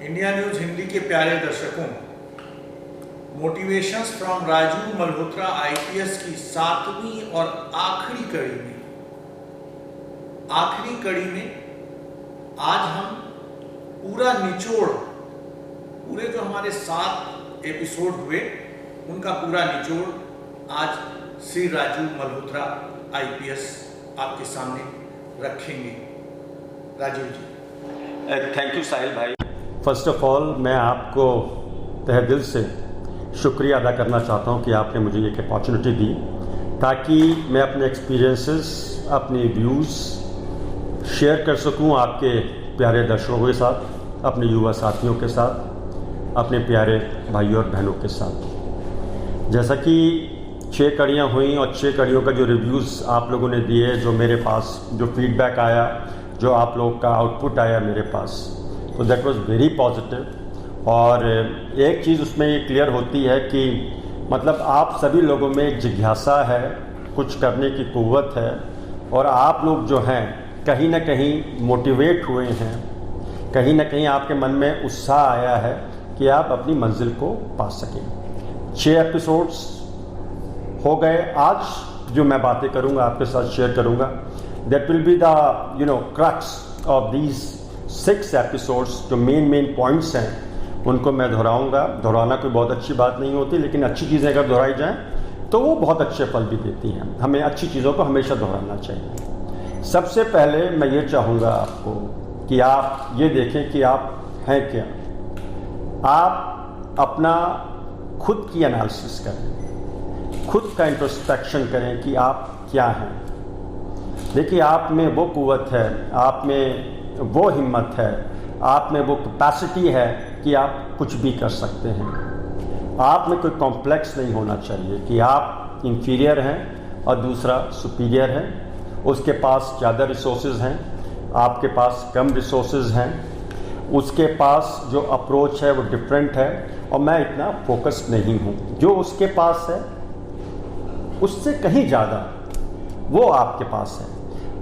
India news Hindi के प्यारे दर्शकों, motivations from Raju Malhotra IPS की 7वीं और आखिरी कड़ी में आज हम पूरा निचोड़, पूरे जो हमारे 7 एपिसोड हुए उनका पूरा निचोड़ आज श्री राजू मल्होत्रा आईपीएस आपके सामने रखेंगे। राजीव जी। थैंक यू साहिल भाई। फर्स्ट ऑफ ऑल मैं आपको तहे दिल से शुक्रिया अदा करना चाहता हूं कि आपने मुझे एक अपॉर्चुनिटी दी ताकि मैं अपने एक्सपीरियंसेस, अपने व्यूज़ शेयर कर सकूं आपके प्यारे दर्शकों के साथ, अपने युवा साथियों के साथ, अपने प्यारे भाइयों और बहनों के साथ। जैसा कि 6 कड़ियाँ हुई और 6 कड़ियों का जो रिव्यूज़ आप लोगों ने दिए, जो मेरे पास जो फीडबैक आया, जो आप लोग का आउटपुट आया मेरे पास, तो दैट वाज वेरी पॉजिटिव। और एक चीज़ उसमें ये क्लियर होती है कि मतलब आप सभी लोगों में एक जिज्ञासा है, कुछ करने की कुव्वत है, और आप लोग जो हैं कहीं ना कहीं मोटिवेट हुए हैं, कहीं ना कहीं आपके मन में उत्साह आया है कि आप अपनी मंजिल को पा सकें। 6 एपिसोड्स हो गए। आज जो मैं बातें करूंगा आपके साथ शेयर करूंगा, that will be the crux of these 6 episodes. जो मेन पॉइंट्स हैं उनको मैं दोहराऊंगा। दोहराना कोई बहुत अच्छी बात नहीं होती, लेकिन अच्छी चीज़ें अगर दोहराई जाएं तो वो बहुत अच्छे फल भी देती हैं। हमें अच्छी चीज़ों को हमेशा दोहराना चाहिए। सबसे पहले मैं ये चाहूँगा आपको कि आप ये देखें कि आप हैं क्या। आप अपना खुद की एनालिसिस करें, खुद का इंट्रोस्पेक्शन करें कि आप क्या हैं। देखिए, आप में वो कुव्वत है, आप में वो हिम्मत है, आप में वो कैपेसिटी है कि आप कुछ भी कर सकते हैं। आप में कोई कॉम्प्लेक्स नहीं होना चाहिए कि आप इंफीरियर हैं और दूसरा सुपीरियर है। उसके पास ज़्यादा रिसोर्सेज हैं, आपके पास कम रिसोर्सेज हैं। उसके पास जो अप्रोच है वो डिफरेंट है और मैं इतना फोकस्ड नहीं हूँ। जो उसके पास है उससे कहीं ज़्यादा वो आपके पास है।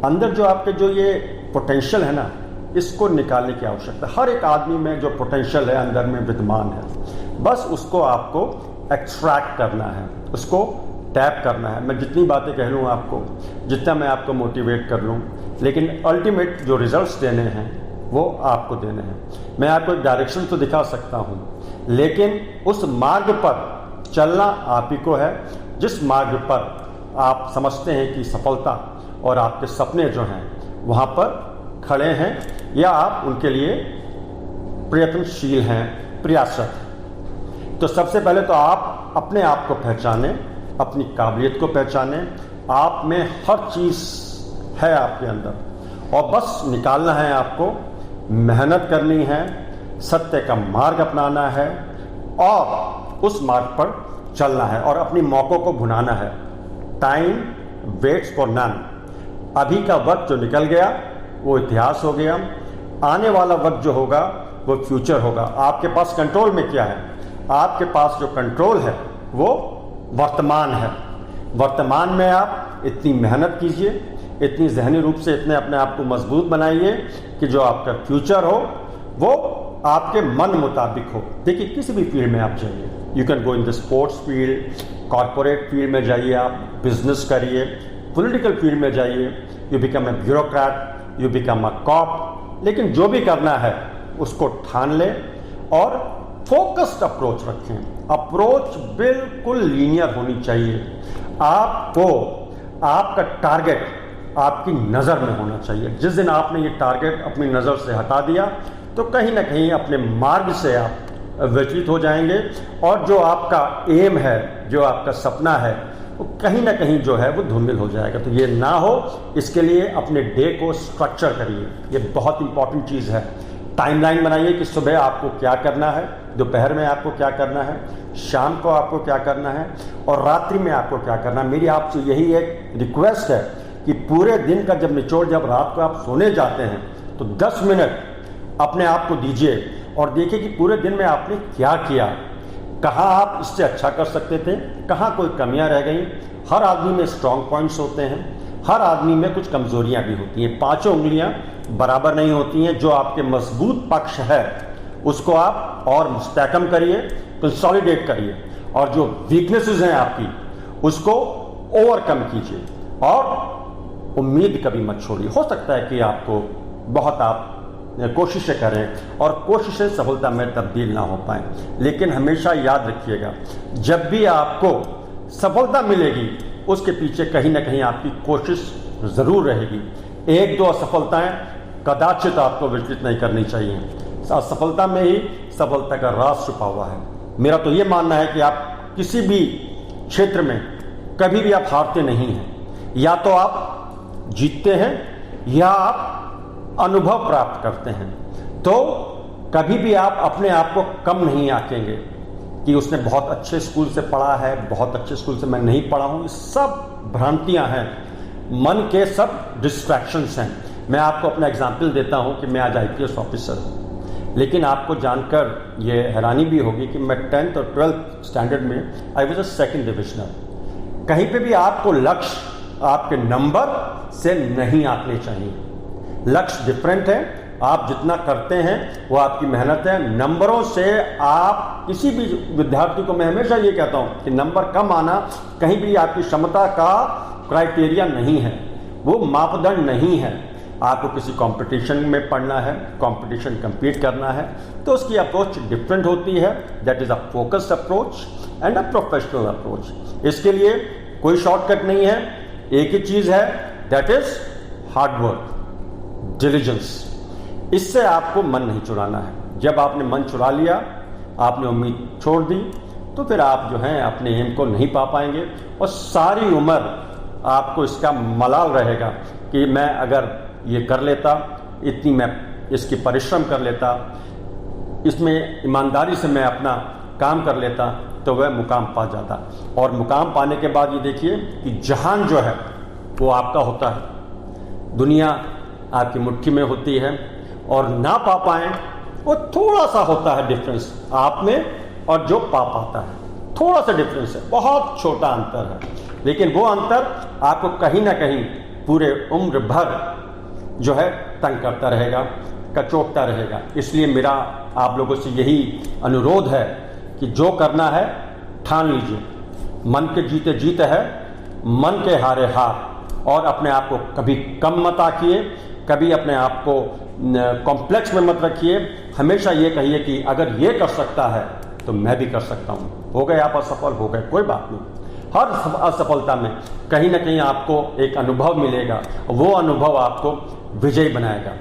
अंदर जो आपके जो ये पोटेंशियल है ना, इसको निकालने की आवश्यकता है। हर एक आदमी में जो पोटेंशियल है अंदर में विद्यमान है, बस उसको आपको एक्सट्रैक्ट करना है, उसको टैप करना है। मैं जितनी बातें कह लूँ आपको, जितना मैं आपको मोटिवेट कर लूँ, लेकिन अल्टीमेट जो रिजल्ट्स देने हैं वो आपको देने हैं। मैं आपको एक डायरेक्शन तो दिखा सकता हूँ, लेकिन उस मार्ग पर चलना आप ही को है। जिस मार्ग पर आप समझते हैं कि सफलता और आपके सपने जो हैं वहाँ पर खड़े हैं, या आप उनके लिए प्रयत्नशील हैं, प्रयासरत हैं। तो सबसे पहले तो आप अपने आप को पहचानें, अपनी काबिलियत को पहचानें। आप में हर चीज़ है आपके अंदर, और बस निकालना है आपको, मेहनत करनी है, सत्य का मार्ग अपनाना है और उस मार्ग पर चलना है और अपने मौक़ों को भुनाना है। Time waits for none. अभी का वक्त जो निकल गया वो इतिहास हो गया। आने वाला वक्त जो होगा वो फ्यूचर होगा। आपके पास कंट्रोल में क्या है? आपके पास जो कंट्रोल है वो वर्तमान है। वर्तमान में आप इतनी मेहनत कीजिए, इतनी ज़हनी रूप से इतने अपने आप को मजबूत बनाइए कि जो आपका फ्यूचर हो वो आपके मन मुताबिक हो। देखिए, किसी भी फील्ड में आप जाइए, you can go in the sports field, corporate field में जाइए, आप बिजनेस करिए, पॉलिटिकल फील्ड में जाइए, you become a bureaucrat, you become a cop. लेकिन जो भी करना है उसको ठान लें और फोकस्ड अप्रोच रखें। अप्रोच बिल्कुल लीनियर होनी चाहिए। आपको आपका टारगेट आपकी नज़र में होना चाहिए। जिस दिन आपने ये टारगेट अपनी नज़र से हटा दिया तो कहीं ना कहीं अपने मार्ग से आप विचलित हो जाएंगे, और जो आपका एम है, जो आपका सपना है, वो कहीं ना कहीं जो है वो धूमिल हो जाएगा। तो ये ना हो, इसके लिए अपने डे को स्ट्रक्चर करिए। ये बहुत इंपॉर्टेंट चीज़ है। टाइमलाइन बनाइए कि सुबह आपको क्या करना है, दोपहर में आपको क्या करना है, शाम को आपको क्या करना है और रात्रि में आपको क्या करना है। मेरी आपसे यही एक रिक्वेस्ट है कि पूरे दिन का जब निचोड़, जब रात को आप सोने जाते हैं तो 10 मिनट अपने आप को दीजिए और देखिए कि पूरे दिन में आपने क्या किया, कहाँ आप इससे अच्छा कर सकते थे, कहाँ कोई कमियां रह गई। हर आदमी में स्ट्रॉन्ग पॉइंट्स होते हैं, हर आदमी में कुछ कमजोरियां भी होती हैं। 5 उंगलियां बराबर नहीं होती हैं। जो आपके मजबूत पक्ष है उसको आप और स्टैकम करिए, कंसोलिडेट करिए, और जो वीकनेसेस हैं आपकी उसको ओवरकम कीजिए और उम्मीद कभी मत छोड़िए। हो सकता है कि आपको बहुत आप कोशिशें करें और कोशिशें सफलता में तब्दील ना हो पाएं, लेकिन हमेशा याद रखिएगा, जब भी आपको सफलता मिलेगी उसके पीछे कहीं ना कहीं आपकी कोशिश ज़रूर रहेगी। एक दो असफलताएं कदाचित आपको विचलित नहीं करनी चाहिए। असफलता में ही सफलता का राज छुपा हुआ है। मेरा तो ये मानना है कि आप किसी भी क्षेत्र में कभी भी आप हारते नहीं हैं, या तो आप जीतते हैं या आप अनुभव प्राप्त करते हैं। तो कभी भी आप अपने आप को कम नहीं आंकेंगे कि उसने बहुत अच्छे स्कूल से पढ़ा है, बहुत अच्छे स्कूल से मैं नहीं पढ़ा हूं। ये सब भ्रांतियां हैं, मन के सब डिस्ट्रैक्शंस हैं। मैं आपको अपना एग्जाम्पल देता हूं कि मैं आज IPS ऑफिसर हूं, लेकिन आपको जानकर ये हैरानी भी होगी कि मैं 10th और 12th स्टैंडर्ड में I was a second divisional. कहीं पे भी आपको लक्ष्य आपके नंबर से नहीं आंकने चाहिए। लक्ष्य डिफरेंट है, आप जितना करते हैं वो आपकी मेहनत है। नंबरों से आप किसी भी विद्यार्थी को मैं हमेशा ये कहता हूं कि नंबर कम आना कहीं भी आपकी क्षमता का क्राइटेरिया नहीं है, वो मापदंड नहीं है। आपको किसी कंपटीशन में पढ़ना है, कंपटीशन compete करना है, तो उसकी अप्रोच डिफरेंट होती है। That is a focused approach and a professional approach. इसके लिए कोई शॉर्टकट नहीं है, एक ही चीज है, that is hard work, diligence. इससे आपको मन नहीं चुराना है। जब आपने मन चुरा लिया, आपने उम्मीद छोड़ दी, तो फिर आप जो हैं अपने एम को नहीं पा पाएंगे और सारी उम्र आपको इसका मलाल रहेगा कि मैं अगर ये कर लेता, इतनी मैं इसकी परिश्रम कर लेता, इसमें ईमानदारी से मैं अपना काम कर लेता, तो वह मुकाम पा जाता। और मुकाम पाने के बाद ये देखिए कि जहान जो है वो आपका होता है, दुनिया आपकी मुट्ठी में होती है, और ना पा पाए वो थोड़ा सा होता है डिफरेंस आप में और जो पा पाता है, थोड़ा सा डिफरेंस है, बहुत छोटा अंतर है, लेकिन वो अंतर आपको कहीं ना कहीं पूरे उम्र भर जो है तंग करता रहेगा, कचोटता रहेगा। इसलिए मेरा आप लोगों से यही अनुरोध है कि जो करना है ठान लीजिए। मन के जीते जीत है, मन के हारे हार। और अपने आप को कभी कम मत आंकिए, कभी अपने आप को कॉम्प्लेक्स में मत रखिए। हमेशा ये कहिए कि अगर ये कर सकता है तो मैं भी कर सकता हूँ। हो गए आप असफल, हो गए, कोई बात नहीं। हर असफलता में कहीं ना कहीं आपको एक अनुभव मिलेगा, वो अनुभव आपको विजयी बनाएगा।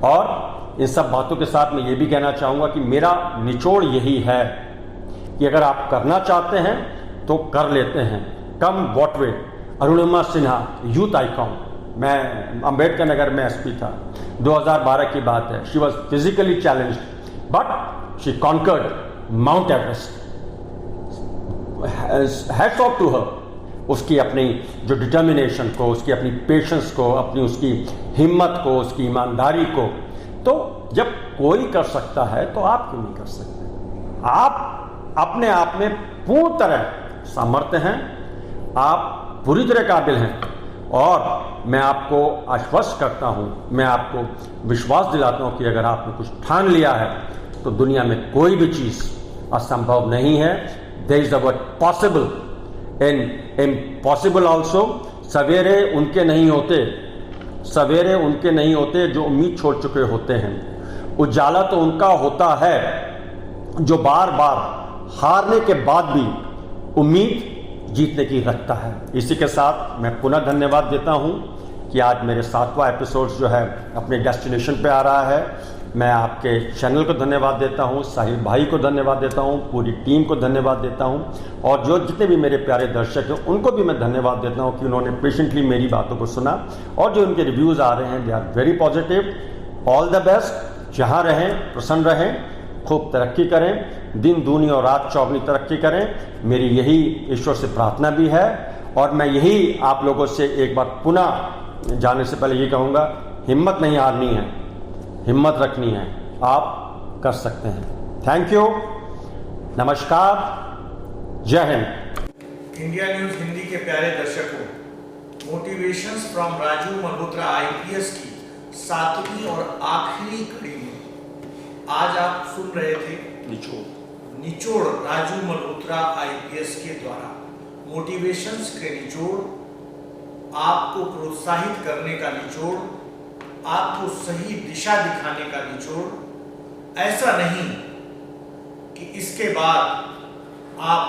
और इन सब बातों के साथ मैं ये भी कहना चाहूँगा कि मेरा निचोड़ यही है कि अगर आप करना चाहते हैं तो कर लेते हैं, come what way. Arunima Sinha youth icon, मैं अंबेडकर नगर में SP था, 2012 की बात है। She was physically challenged but she conquered Mount Everest. Hats off to her. उसकी अपनी जो डिटर्मिनेशन को, उसकी अपनी पेशेंस को, अपनी उसकी हिम्मत को, उसकी ईमानदारी को। तो जब कोई कर सकता है तो आप क्यों नहीं कर सकते? आप अपने आप में पूर्ण तरह सामर्थ्य हैं, आप पूरी तरह काबिल हैं। और मैं आपको आश्वस्त करता हूं, मैं आपको विश्वास दिलाता हूं कि अगर आपने कुछ ठान लिया है तो दुनिया में कोई भी चीज असंभव नहीं है। There is the word possible and impossible also. सवेरे उनके नहीं होते, सवेरे उनके नहीं होते जो उम्मीद छोड़ चुके होते हैं। उजाला तो उनका होता है जो बार बार हारने के बाद भी उम्मीद जीतने की रखता है। इसी के साथ मैं पुनः धन्यवाद देता हूं कि आज मेरे 7वां एपिसोड जो है अपने डेस्टिनेशन पे आ रहा है। मैं आपके चैनल को धन्यवाद देता हूं, साहिल भाई को धन्यवाद देता हूं, पूरी टीम को धन्यवाद देता हूं, और जो जितने भी मेरे प्यारे दर्शक हैं उनको भी मैं धन्यवाद देता हूं कि उन्होंने पेशेंटली मेरी बातों को सुना। और जो उनके रिव्यूज़ आ रहे हैं they are very positive. All the best. जहाँ रहें प्रसन्न रहें, खूब तरक्की करें, दिन दूनी और रात चौगनी तरक्की करें। मेरी यही ईश्वर से प्रार्थना भी है। और मैं यही आप लोगों से एक बार पुनः जाने से पहले ये कहूँगा, हिम्मत नहीं हारनी है, हिम्मत रखनी है, आप कर सकते हैं। थैंक यू, नमस्कार, जय हिंद। इंडिया न्यूज हिंदी के प्यारे दर्शकों, motivations from Raju Malhotra IPS की 7वीं और आखिरी कड़ी में आज आप सुन रहे थे निचोड़ राजू मल्होत्रा आईपीएस के द्वारा मोटिवेशंस के निचोड़, आपको प्रोत्साहित करने का निचोड़, आपको सही दिशा दिखाने का निचोड़। ऐसा नहीं कि इसके बाद आप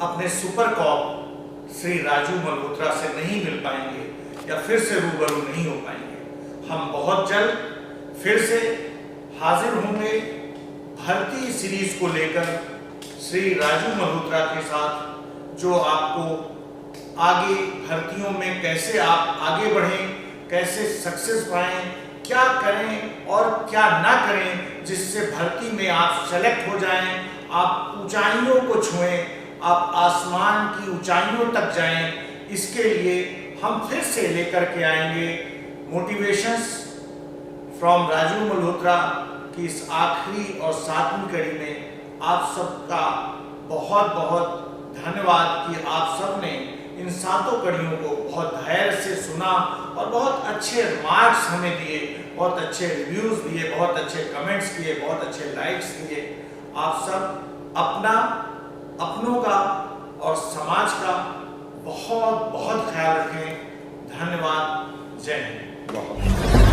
अपने सुपर कॉप श्री राजू मल्होत्रा से नहीं मिल पाएंगे या फिर से रूबरू नहीं हो पाएंगे। हम बहुत जल्द फिर से हाजिर होंगे भर्ती सीरीज को लेकर श्री राजू मल्होत्रा के साथ, जो आपको आगे भर्तियों में कैसे आप आगे बढ़ें, कैसे सक्सेस पाएं, क्या करें और क्या ना करें जिससे भर्ती में आप सेलेक्ट हो जाएं, आप ऊंचाइयों को छुएं, आप आसमान की ऊंचाइयों तक जाएं। इसके लिए हम फिर से लेकर के आएंगे मोटिवेशंस फ्रॉम राजू मल्होत्रा की इस आखिरी और 7वीं कड़ी में। आप सबका बहुत बहुत धन्यवाद कि आप सब ने इन 7 कड़ियों को बहुत धैर्य से सुना और बहुत अच्छे मार्क्स हमें दिए, बहुत अच्छे रिव्यूज दिए, बहुत अच्छे कमेंट्स किए, बहुत अच्छे लाइक्स दिए। आप सब अपना, अपनों का और समाज का बहुत बहुत ख्याल रखें। धन्यवाद। जय हिंद।